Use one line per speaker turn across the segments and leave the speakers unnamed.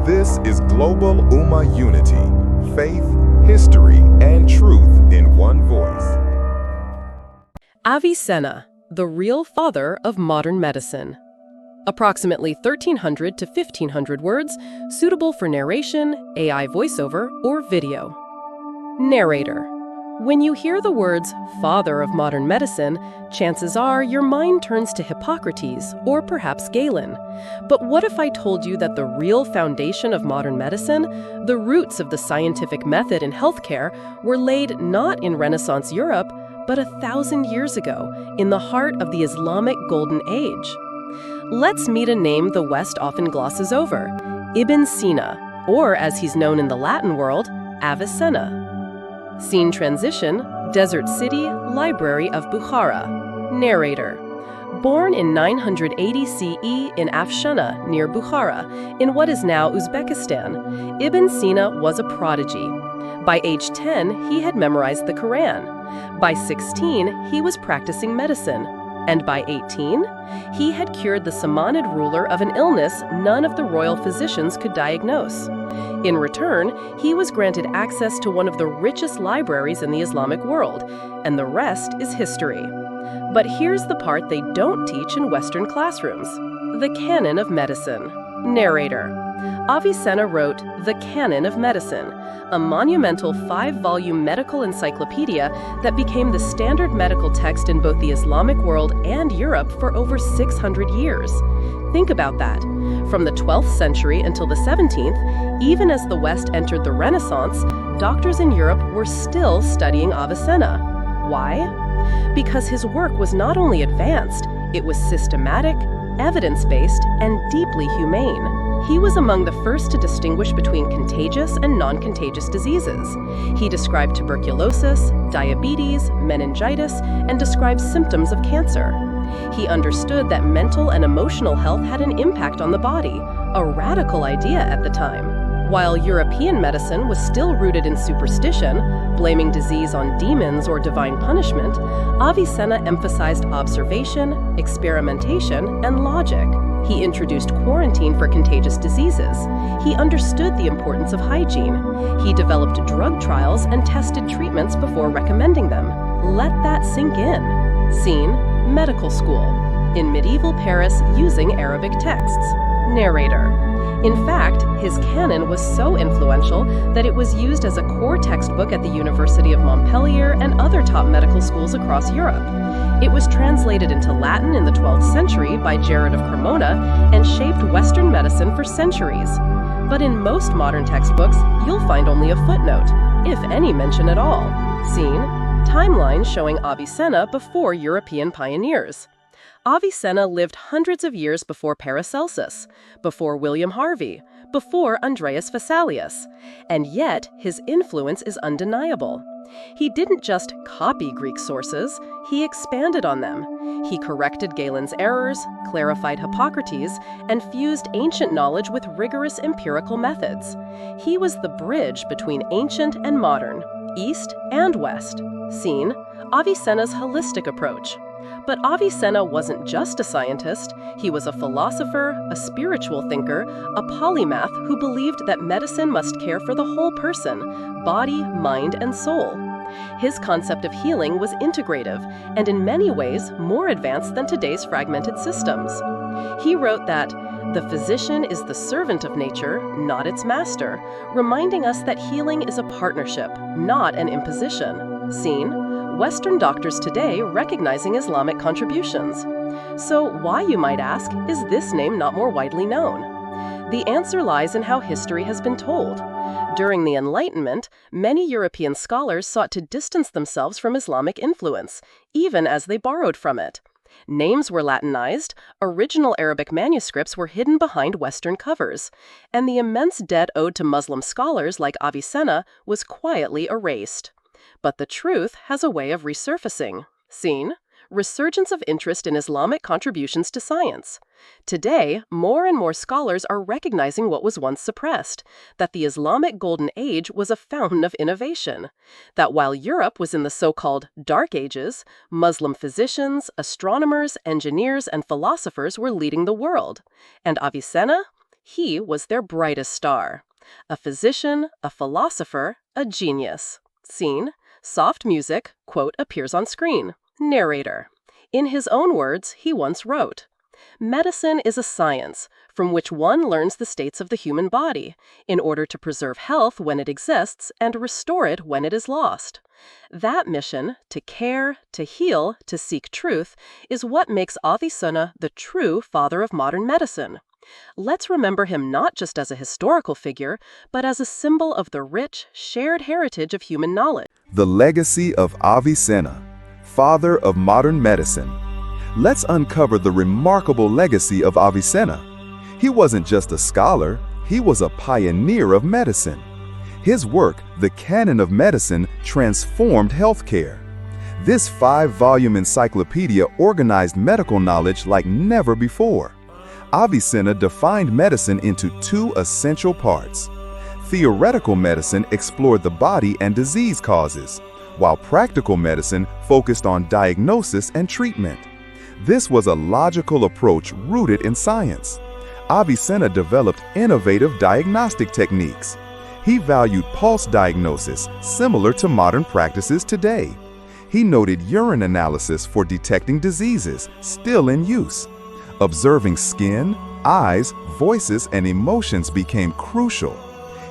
This is Global Ummah Unity, faith, history, and truth in one voice.
Avicenna, the real father of modern medicine. Approximately 1,300 to 1,500 words, suitable for narration, AI voiceover, or video. Narrator. When you hear the words, father of modern medicine, chances are your mind turns to Hippocrates or perhaps Galen. But what if I told you that the real foundation of modern medicine, the roots of the scientific method in healthcare, were laid not in Renaissance Europe, but 1,000 years ago, in the heart of the Islamic Golden Age? Let's meet a name the West often glosses over, Ibn Sina, or as he's known in the Latin world, Avicenna. Scene transition, Desert City, Library of Bukhara. Narrator. Born in 980 CE in Afshana, near Bukhara, in what is now Uzbekistan, Ibn Sina was a prodigy. By age 10, he had memorized the Quran. By 16, he was practicing medicine. And by 18, he had cured the Samanid ruler of an illness none of the royal physicians could diagnose. In return, he was granted access to one of the richest libraries in the Islamic world, and the rest is history. But here's the part they don't teach in Western classrooms: the Canon of Medicine. Narrator. Avicenna wrote The Canon of Medicine, a monumental 5-volume medical encyclopedia that became the standard medical text in both the Islamic world and Europe for over 600 years. Think about that. From the 12th century until the 17th, even as the West entered the Renaissance, doctors in Europe were still studying Avicenna. Why? Because his work was not only advanced, it was systematic, evidence-based, and deeply humane. He was among the first to distinguish between contagious and non-contagious diseases. He described tuberculosis, diabetes, meningitis, and described symptoms of cancer. He understood that mental and emotional health had an impact on the body, a radical idea at the time. While European medicine was still rooted in superstition, blaming disease on demons or divine punishment, Avicenna emphasized observation, experimentation, and logic. He introduced quarantine for contagious diseases. He understood the importance of hygiene. He developed drug trials and tested treatments before recommending them. Let that sink in. Scene: medical school. In medieval Paris using Arabic texts. Narrator. In fact, his canon was so influential that it was used as a core textbook at the University of Montpellier and other top medical schools across Europe. It was translated into Latin in the 12th century by Jared of Cremona and shaped Western medicine for centuries. But in most modern textbooks, you'll find only a footnote, if any mention at all. Scene: timeline showing Avicenna before European pioneers. Avicenna lived hundreds of years before Paracelsus, before William Harvey, before Andreas Vesalius, and yet his influence is undeniable. He didn't just copy Greek sources, he expanded on them. He corrected Galen's errors, clarified Hippocrates, and fused ancient knowledge with rigorous empirical methods. He was the bridge between ancient and modern, East and West. Scene: Avicenna's holistic approach. But Avicenna wasn't just a scientist. He was a philosopher, a spiritual thinker, a polymath who believed that medicine must care for the whole person, body, mind, and soul. His concept of healing was integrative and in many ways more advanced than today's fragmented systems. He wrote that the physician is the servant of nature, not its master, reminding us that healing is a partnership, not an imposition. Scene: Western doctors today recognizing Islamic contributions. So why, you might ask, is this name not more widely known? The answer lies in how history has been told. During the Enlightenment, many European scholars sought to distance themselves from Islamic influence, even as they borrowed from it. Names were Latinized, original Arabic manuscripts were hidden behind Western covers, and the immense debt owed to Muslim scholars like Avicenna was quietly erased. But the truth has a way of resurfacing. Scene: resurgence of interest in Islamic contributions to science. Today, more and more scholars are recognizing what was once suppressed, that the Islamic Golden Age was a fountain of innovation, that while Europe was in the so-called Dark Ages, Muslim physicians, astronomers, engineers, and philosophers were leading the world. And Avicenna? He was their brightest star. A physician, a philosopher, a genius. Scene: soft music, quote appears on screen. Narrator: in his own words, he once wrote, "Medicine is a science from which one learns the states of the human body in order to preserve health when it exists and restore it when it is lost. That mission, to care, to heal, to seek truth, is what makes Avicenna the true father of modern medicine. Let's remember him not just as a historical figure, but as a symbol of the rich, shared heritage of human knowledge."
The legacy of Avicenna, father of modern medicine. Let's uncover the remarkable legacy of Avicenna. He wasn't just a scholar, he was a pioneer of medicine. His work, the Canon of Medicine, transformed healthcare. This 5-volume encyclopedia organized medical knowledge like never before. Avicenna defined medicine into 2 essential parts. Theoretical medicine explored the body and disease causes, while practical medicine focused on diagnosis and treatment. This was a logical approach rooted in science. Avicenna developed innovative diagnostic techniques. He valued pulse diagnosis, similar to modern practices today. He noted urine analysis for detecting diseases, still in use. Observing skin, eyes, voices, and emotions became crucial.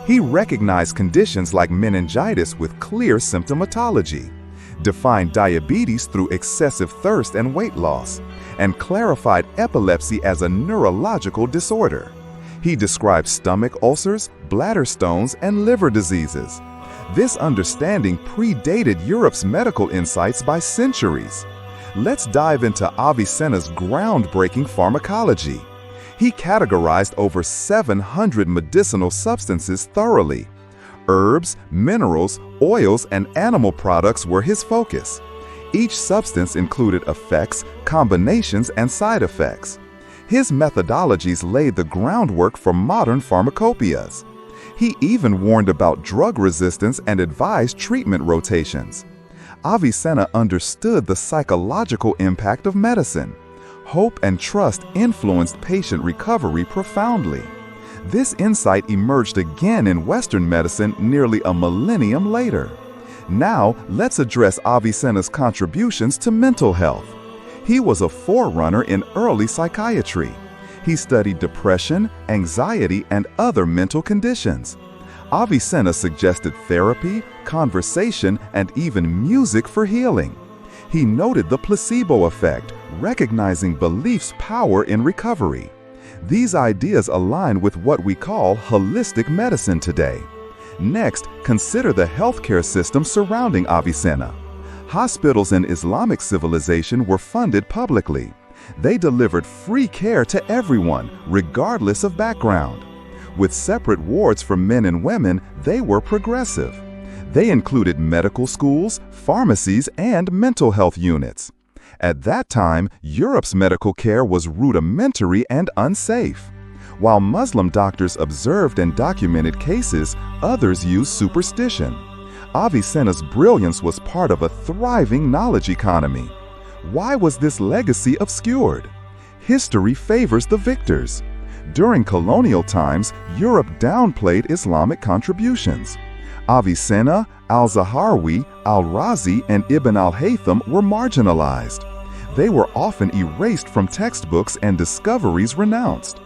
He recognized conditions like meningitis with clear symptomatology, defined diabetes through excessive thirst and weight loss, and clarified epilepsy as a neurological disorder. He described stomach ulcers, bladder stones, and liver diseases. This understanding predated Europe's medical insights by centuries. Let's dive into Avicenna's groundbreaking pharmacology. He categorized over 700 medicinal substances thoroughly. Herbs, minerals, oils, and animal products were his focus. Each substance included effects, combinations, and side effects. His methodologies laid the groundwork for modern pharmacopoeias. He even warned about drug resistance and advised treatment rotations. Avicenna understood the psychological impact of medicine. Hope and trust influenced patient recovery profoundly. This insight emerged again in Western medicine nearly a millennium later. Now, let's address Avicenna's contributions to mental health. He was a forerunner in early psychiatry. He studied depression, anxiety, and other mental conditions. Avicenna suggested therapy, conversation, and even music for healing. He noted the placebo effect, recognizing belief's power in recovery. These ideas align with what we call holistic medicine today. Next, consider the healthcare system surrounding Avicenna. Hospitals in Islamic civilization were funded publicly. They delivered free care to everyone, regardless of background. With separate wards for men and women, they were progressive. They included medical schools, pharmacies, and mental health units. At that time, Europe's medical care was rudimentary and unsafe. While Muslim doctors observed and documented cases, others used superstition. Avicenna's brilliance was part of a thriving knowledge economy. Why was this legacy obscured? History favors the victors. During colonial times, Europe downplayed Islamic contributions. Avicenna, al-Zaharwi, al-Razi, and Ibn al-Haytham were marginalized. They were often erased from textbooks and discoveries renounced.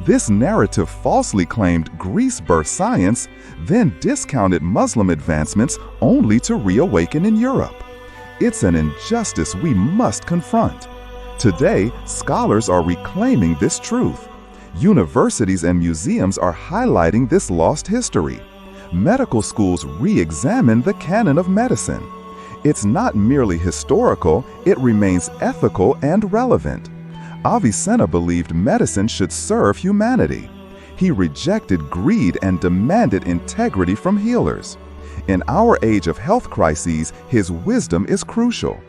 This narrative falsely claimed Greece-birthed science, then discounted Muslim advancements only to reawaken in Europe. It's an injustice we must confront. Today, scholars are reclaiming this truth. Universities and museums are highlighting this lost history. Medical schools re-examine the Canon of Medicine. It's not merely historical, it remains ethical and relevant. Avicenna believed medicine should serve humanity. He rejected greed and demanded integrity from healers. In our age of health crises, his wisdom is crucial.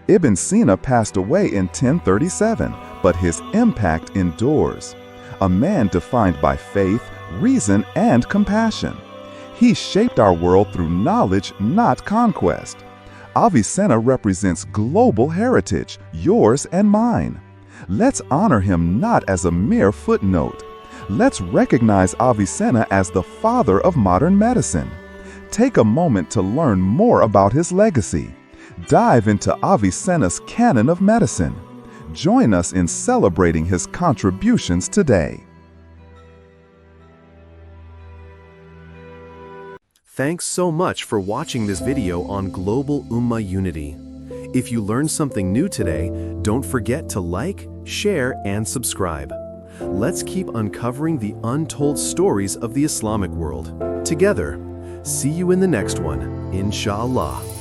Ibn Sina passed away in 1037, but his impact endures. A man defined by faith, reason, and compassion. He shaped our world through knowledge, not conquest. Avicenna represents global heritage, yours and mine. Let's honor him not as a mere footnote, Let's recognize Avicenna as the father of modern medicine. Take a moment to learn more about his legacy. Dive into Avicenna's Canon of Medicine. Join us in celebrating his contributions today.
Thanks so much for watching this video on Global Ummah Unity. If you learned something new today, don't forget to like, share, and subscribe. Let's keep uncovering the untold stories of the Islamic world together. See you in the next one, inshallah.